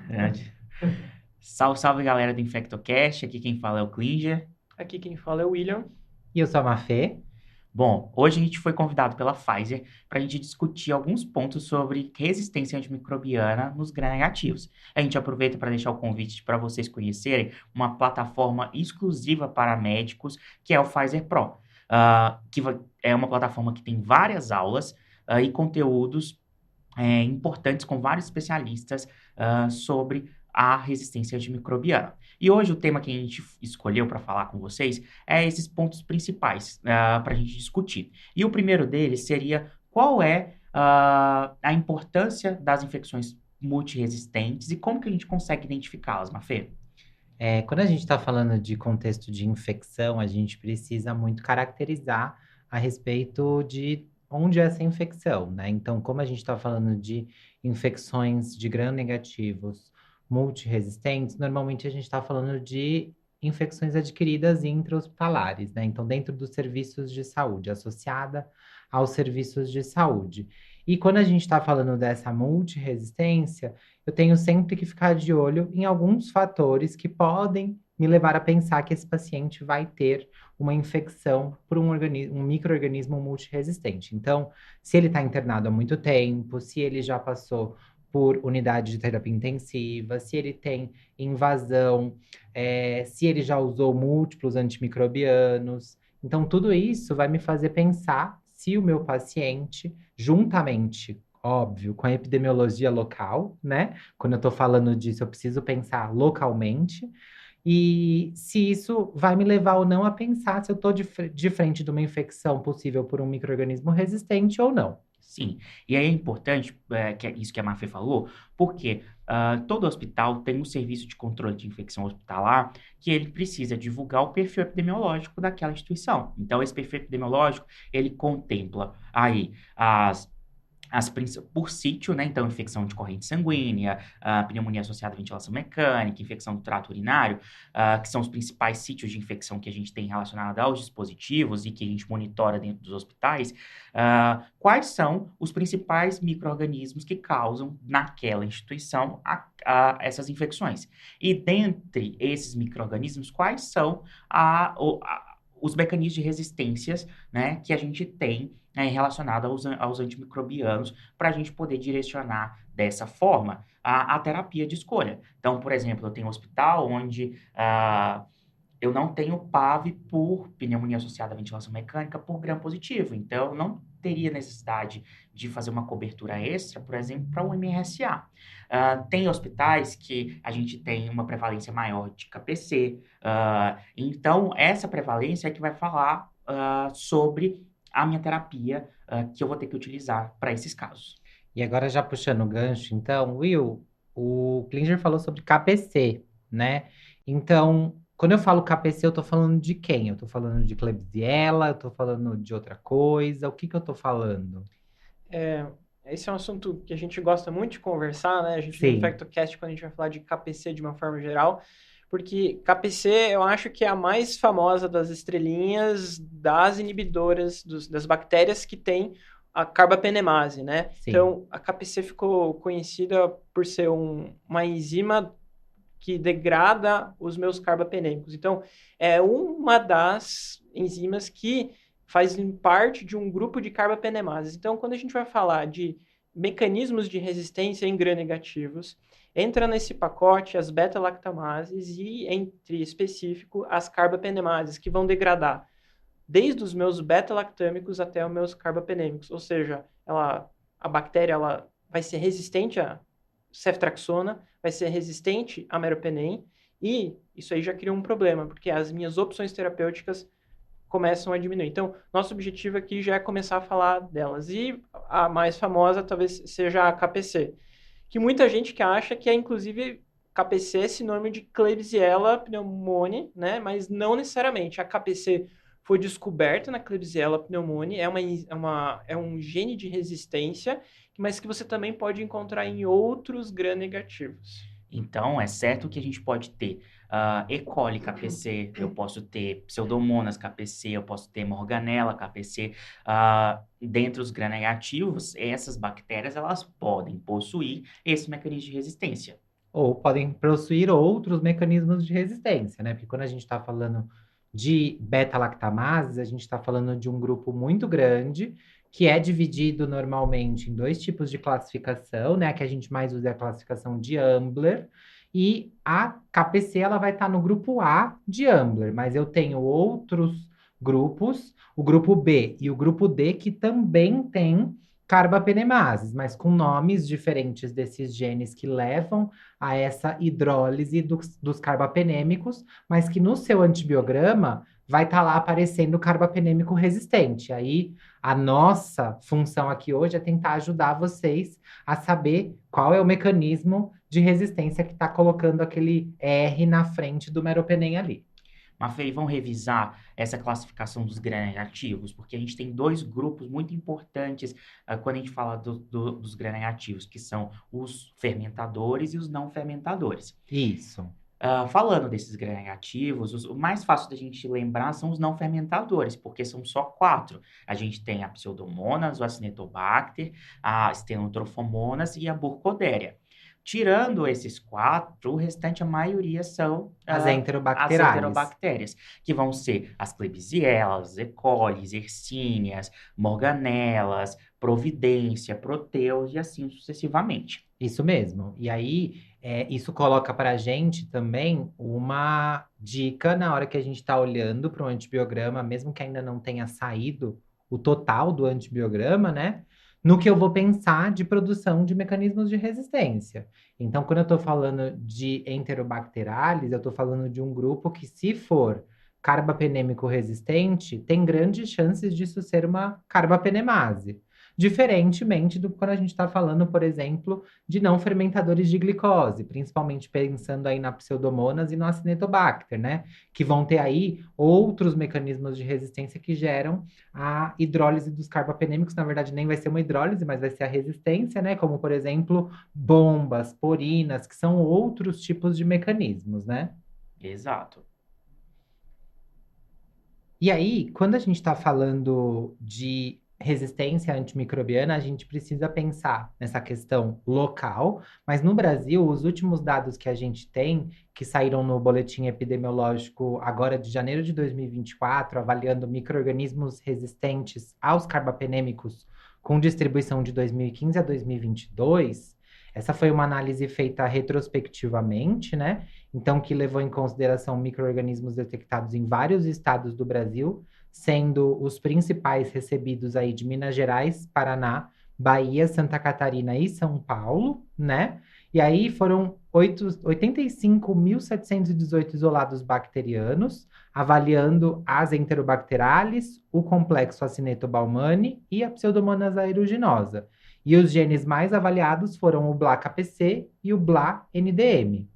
Grande. Salve, salve galera do InfectoCast, aqui quem fala é o Klinger. Aqui quem fala é o William. E eu sou a Mafê. Bom, hoje a gente foi convidado pela Pfizer para a gente discutir alguns pontos sobre resistência antimicrobiana nos gram-negativos. A gente aproveita para deixar o convite para vocês conhecerem uma plataforma exclusiva para médicos, que é o Pfizer Pro, é uma plataforma que tem várias aulas e conteúdos importantes com vários especialistas sobre a resistência antimicrobiana. E hoje o tema que a gente escolheu para falar com vocês é esses pontos principais para a gente discutir. E o primeiro deles seria qual é a importância das infecções multiresistentes e como que a gente consegue identificá-las, Mafê? Quando a gente está falando de contexto de infecção, a gente precisa muito caracterizar a respeito de onde é essa infecção, né? Então, como a gente está falando de infecções de gram-negativos multiresistentes, normalmente a gente está falando de infecções adquiridas intra-hospitalares, né? Então, dentro dos serviços de saúde, associada aos serviços de saúde. E quando a gente está falando dessa multiresistência, eu tenho sempre que ficar de olho em alguns fatores que podem me levar a pensar que esse paciente vai ter uma infecção por um micro-organismo multiresistente. Então, se ele está internado há muito tempo, se ele já passou por unidade de terapia intensiva, se ele tem invasão, se ele já usou múltiplos antimicrobianos. Então, tudo isso vai me fazer pensar se o meu paciente, juntamente, óbvio, com a epidemiologia local, né? Quando eu estou falando disso, eu preciso pensar localmente. E se isso vai me levar ou não a pensar se eu estou de frente de uma infecção possível por um micro-organismo resistente ou não. Sim, e aí é importante, que é isso que a Mafê falou, porque todo hospital tem um serviço de controle de infecção hospitalar que ele precisa divulgar o perfil epidemiológico daquela instituição. Então, esse perfil epidemiológico, ele contempla aí por sítio, né? Então, infecção de corrente sanguínea, pneumonia associada à ventilação mecânica, infecção do trato urinário, que são os principais sítios de infecção que a gente tem relacionado aos dispositivos e que a gente monitora dentro dos hospitais. Quais são os principais micro-organismos que causam naquela instituição essas infecções? E dentre esses micro-organismos, quais são os mecanismos de resistências, né, que a gente tem relacionado aos antimicrobianos para a gente poder direcionar dessa forma a terapia de escolha. Então, por exemplo, eu tenho um hospital onde eu não tenho PAV por pneumonia associada à ventilação mecânica por gram positivo. Então, eu não teria necessidade de fazer uma cobertura extra, por exemplo, para o MRSA. Tem hospitais que a gente tem uma prevalência maior de KPC. Então, essa prevalência é que vai falar sobre a minha terapia que eu vou ter que utilizar para esses casos. E agora, já puxando o gancho, então, Will, o Klinger falou sobre KPC, né? Então, quando eu falo KPC, eu tô falando de quem? Eu tô falando de Klebsiella, eu tô falando de outra coisa, o que que eu tô falando? É, esse é um assunto que a gente gosta muito de conversar, né? A gente no Sim. InfectoCast, quando a gente vai falar de KPC de uma forma geral, porque KPC eu acho que é a mais famosa das estrelinhas das inibidoras das bactérias que tem a carbapenemase, né? Sim. Então, a KPC ficou conhecida por ser uma enzima que degrada os meus carbapenêmicos. Então, é uma das enzimas que faz parte de um grupo de carbapenemases. Então, quando a gente vai falar de mecanismos de resistência em gram-negativos, entra nesse pacote as beta-lactamases e, entre específico, as carbapenemases, que vão degradar desde os meus beta-lactâmicos até os meus carbapenêmicos. Ou seja, a bactéria ela vai ser resistente a ceftraxona, vai ser resistente a meropenem, e isso aí já cria um problema, porque as minhas opções terapêuticas começam a diminuir. Então, nosso objetivo aqui já é começar a falar delas. E a mais famosa talvez seja a KPC, que muita gente que acha que é, inclusive, KPC é sinônimo de Klebsiella pneumoniae, né? Mas não necessariamente. A KPC foi descoberta na Klebsiella pneumoniae, é um gene de resistência, mas que você também pode encontrar em outros gram-negativos. Então, é certo que a gente pode ter E. coli KPC, eu posso ter Pseudomonas KPC, eu posso ter Morganella KPC. Dentre os gram-negativos, essas bactérias elas podem possuir esse mecanismo de resistência. Ou podem possuir outros mecanismos de resistência, né? Porque quando a gente está falando de beta-lactamases, a gente está falando de um grupo muito grande, que é dividido normalmente em dois tipos de classificação, né? Que a gente mais usa é a classificação de Ambler, e a KPC ela vai estar no grupo A de Ambler, mas eu tenho outros grupos, o grupo B e o grupo D, que também tem carbapenemases, mas com nomes diferentes desses genes que levam a essa hidrólise dos carbapenêmicos, mas que no seu antibiograma vai estar lá aparecendo carbapenêmico resistente. Aí a nossa função aqui hoje é tentar ajudar vocês a saber qual é o mecanismo de resistência que está colocando aquele R na frente do meropenem ali. Mafei, vamos revisar essa classificação dos gram-negativos, porque a gente tem dois grupos muito importantes quando a gente fala dos gram-negativos, que são os fermentadores e os não fermentadores. Isso. Falando desses gram-negativos, o mais fácil da gente lembrar são os não fermentadores, porque são só 4. A gente tem a Pseudomonas, o Acinetobacter, a Stenotrophomonas e a Burkholderia. Tirando esses 4, o restante, a maioria são As as enterobacteriais. enterobactérias, que vão ser as Klebsiellas, E. coli, Yersinia, Morganellas, Providência, Proteus e assim sucessivamente. Isso mesmo. E aí, isso coloca para a gente também uma dica na hora que a gente está olhando para o antibiograma, mesmo que ainda não tenha saído o total do antibiograma, né? No que eu vou pensar de produção de mecanismos de resistência. Então, quando eu estou falando de enterobacterales, eu estou falando de um grupo que, se for carbapenêmico resistente, tem grandes chances disso ser uma carbapenemase. Diferentemente do que quando a gente está falando, por exemplo, de não fermentadores de glicose, principalmente pensando aí na Pseudomonas e no Acinetobacter, né? Que vão ter aí outros mecanismos de resistência que geram a hidrólise dos carbapenêmicos. Na verdade, nem vai ser uma hidrólise, mas vai ser a resistência, né? Como, por exemplo, bombas, porinas, que são outros tipos de mecanismos, né? Exato. E aí, quando a gente está falando de resistência antimicrobiana, a gente precisa pensar nessa questão local, mas no Brasil, os últimos dados que a gente tem, que saíram no boletim epidemiológico agora de janeiro de 2024, avaliando micro-organismos resistentes aos carbapenêmicos com distribuição de 2015 a 2022, essa foi uma análise feita retrospectivamente, né? Então, que levou em consideração micro-organismos detectados em vários estados do Brasil, sendo os principais recebidos aí de Minas Gerais, Paraná, Bahia, Santa Catarina e São Paulo, né? E aí foram 85.718 isolados bacterianos, avaliando as enterobacterales, o complexo Acinetobacter e a Pseudomonas aeruginosa. E os genes mais avaliados foram o BLA-KPC e o BLA-NDM.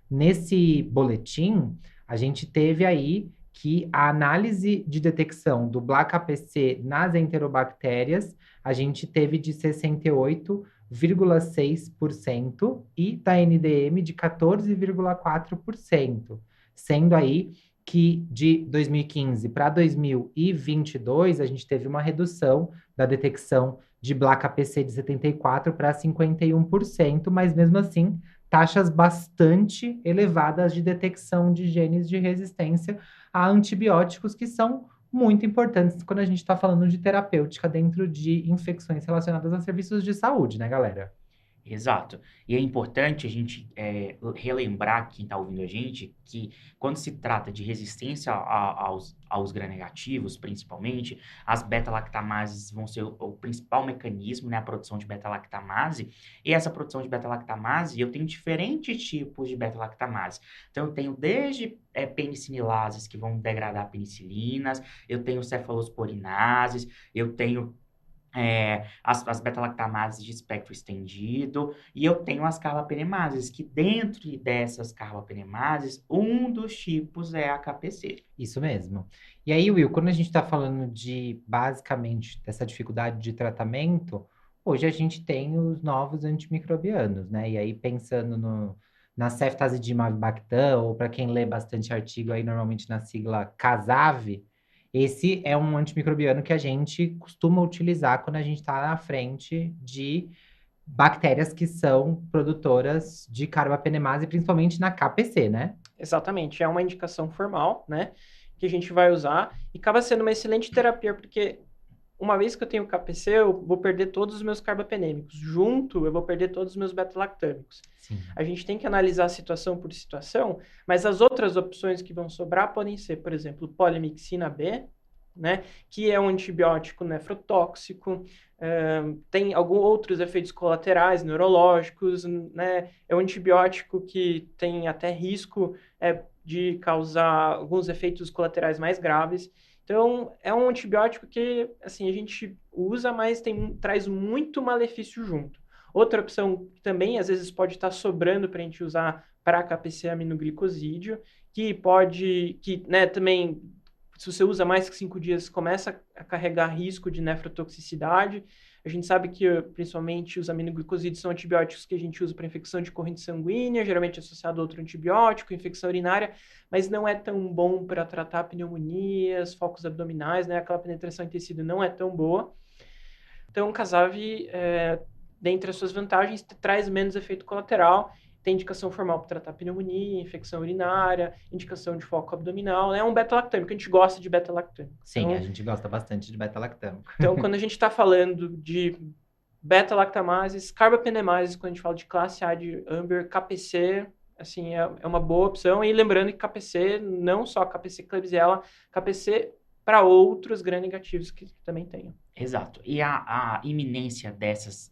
Nesse boletim, a gente teve aí que a análise de detecção do BLA-KPC nas enterobactérias, a gente teve de 68,6% e da NDM de 14,4%, sendo aí que de 2015 para 2022, a gente teve uma redução da detecção de BLA-KPC de 74% para 51%, mas mesmo assim, taxas bastante elevadas de detecção de genes de resistência a antibióticos, que são muito importantes quando a gente está falando de terapêutica dentro de infecções relacionadas a serviços de saúde, né, galera? Exato. E é importante a gente relembrar, quem está ouvindo a gente, que quando se trata de resistência aos gram-negativos, principalmente, as beta-lactamases vão ser o principal mecanismo, né, a produção de beta-lactamase. E essa produção de beta-lactamase, eu tenho diferentes tipos de beta-lactamase. Então, eu tenho desde penicililases, que vão degradar penicilinas, eu tenho cefalosporinases, eu tenho as beta-lactamases de espectro estendido, e eu tenho as carbapenemases, que dentro dessas carbapenemases, um dos tipos é a KPC. Isso mesmo. E aí, Will, quando a gente está falando de, basicamente, dessa dificuldade de tratamento, hoje a gente tem os novos antimicrobianos, né? E aí, pensando na ceftazidimab-bactam, ou para quem lê bastante artigo aí, normalmente na sigla CASAV, esse é um antimicrobiano que a gente costuma utilizar quando a gente está na frente de bactérias que são produtoras de carbapenemase, principalmente na KPC, né? Exatamente, é uma indicação formal, né, que a gente vai usar e acaba sendo uma excelente terapia, porque uma vez que eu tenho KPC, eu vou perder todos os meus carbapenêmicos. Junto, eu vou perder todos os meus beta-lactâmicos. Sim. A gente tem que analisar situação por situação, mas as outras opções que vão sobrar podem ser, por exemplo, polimixina B, né, que é um antibiótico nefrotóxico, tem alguns outros efeitos colaterais neurológicos, né, é um antibiótico que tem até risco de causar alguns efeitos colaterais mais graves. Então, é um antibiótico que, assim, a gente usa, mas traz muito malefício junto. Outra opção que também, às vezes, pode estar sobrando para a gente usar para KPC aminoglicosídeo, né, também, se você usa mais que 5 dias, começa a carregar risco de nefrotoxicidade. A gente sabe que, principalmente, os aminoglicosídeos são antibióticos que a gente usa para infecção de corrente sanguínea, geralmente associado a outro antibiótico, infecção urinária, mas não é tão bom para tratar pneumonias, focos abdominais, né? Aquela penetração em tecido não é tão boa. Então, o Casav, dentre as suas vantagens, traz menos efeito colateral. Tem indicação formal para tratar pneumonia, infecção urinária, indicação de foco abdominal. É um beta-lactâmico, a gente gosta de beta-lactâmico. Sim, então, a gente gosta bastante de beta-lactâmico. Então, quando a gente está falando de beta-lactamases, carbapenemases, quando a gente fala de classe A de Amber, KPC, assim, é uma boa opção. E lembrando que KPC, não só KPC Klebsiella, KPC para outros gram-negativos que também tenham. Exato. E a iminência dessas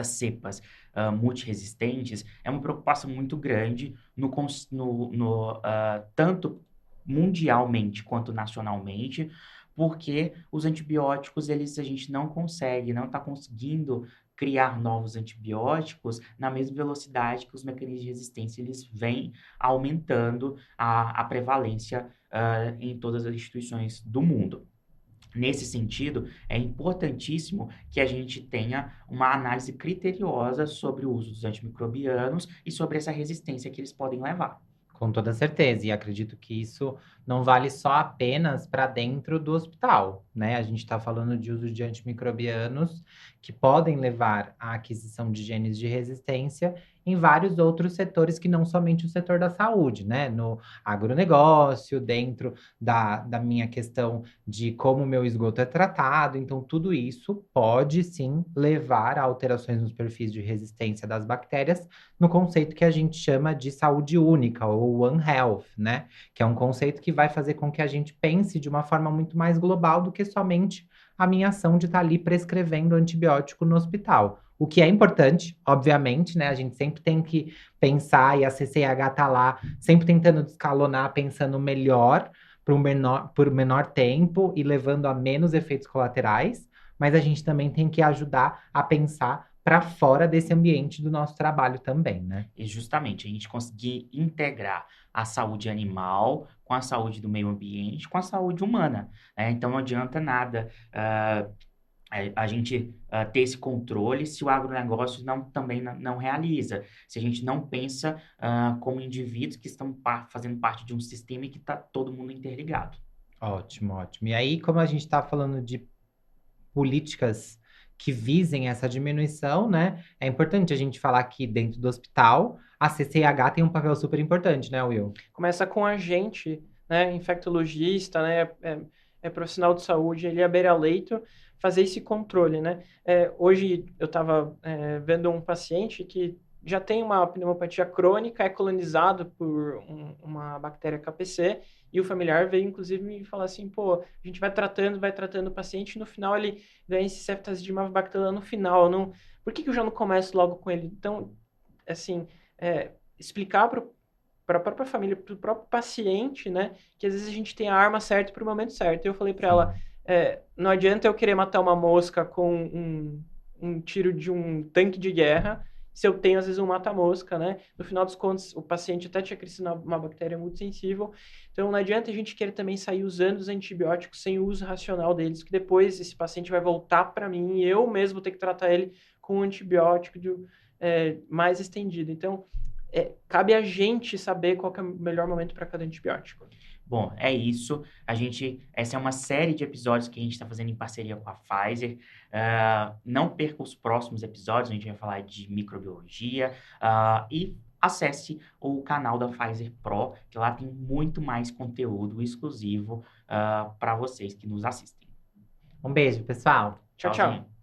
cepas multiresistentes é uma preocupação muito grande tanto mundialmente quanto nacionalmente, porque os antibióticos, a gente não está conseguindo criar novos antibióticos na mesma velocidade que os mecanismos de resistência eles vêm aumentando a prevalência em todas as instituições do mundo. Nesse sentido, é importantíssimo que a gente tenha uma análise criteriosa sobre o uso dos antimicrobianos e sobre essa resistência que eles podem levar. Com toda certeza, e acredito que isso não vale só apenas para dentro do hospital, né? A gente está falando de uso de antimicrobianos que podem levar à aquisição de genes de resistência em vários outros setores que não somente o setor da saúde, né? No agronegócio, dentro da minha questão de como o meu esgoto é tratado. Então, tudo isso pode sim levar a alterações nos perfis de resistência das bactérias, no conceito que a gente chama de saúde única, ou One Health, né? Que é um conceito que vai fazer com que a gente pense de uma forma muito mais global do que somente a minha ação de estar ali prescrevendo antibiótico no hospital. O que é importante, obviamente, né? A gente sempre tem que pensar, e a CCH tá lá, sempre tentando descalonar, pensando melhor, por menor tempo e levando a menos efeitos colaterais, mas a gente também tem que ajudar a pensar para fora desse ambiente do nosso trabalho também, né? E justamente a gente conseguir integrar a saúde animal com a saúde do meio ambiente, com a saúde humana, né? Então não adianta nada a gente ter esse controle se o agronegócio também não realiza, se a gente não pensa como indivíduos que estão fazendo parte de um sistema e que está todo mundo interligado. Ótimo, ótimo. E aí, como a gente está falando de políticas que visem essa diminuição, né? É importante a gente falar que dentro do hospital, a CCH tem um papel super importante, né, Will? Começa com a gente, né, infectologista, né, profissional de saúde, ele é beira-leito, fazer esse controle, né? Hoje eu estava vendo um paciente que já tem uma pneumopatia crônica, é colonizado por uma bactéria KPC, e o familiar veio, inclusive, me falar assim, pô, a gente vai tratando o paciente, e no final ele ganha esse ceftazidimab-bactam no final, por que eu já não começo logo com ele? Então, assim, explicar para a própria família, para o próprio paciente, né, que às vezes a gente tem a arma certa para o momento certo. Eu falei para ela, não adianta eu querer matar uma mosca com um tiro de um tanque de guerra, se eu tenho, às vezes, um mata-mosca, né? No final dos contos, o paciente até tinha crescido uma bactéria muito sensível. Então, não adianta a gente querer também sair usando os antibióticos sem o uso racional deles, que depois esse paciente vai voltar para mim e eu mesmo vou ter que tratar ele com um antibiótico mais estendido. Então, cabe a gente saber qual que é o melhor momento para cada antibiótico. Bom, é isso. Essa é uma série de episódios que a gente está fazendo em parceria com a Pfizer. Não perca os próximos episódios, a gente vai falar de microbiologia. E acesse o canal da Pfizer Pro, que lá tem muito mais conteúdo exclusivo para vocês que nos assistem. Um beijo, pessoal. Tchau, Tchauzinho. tchau.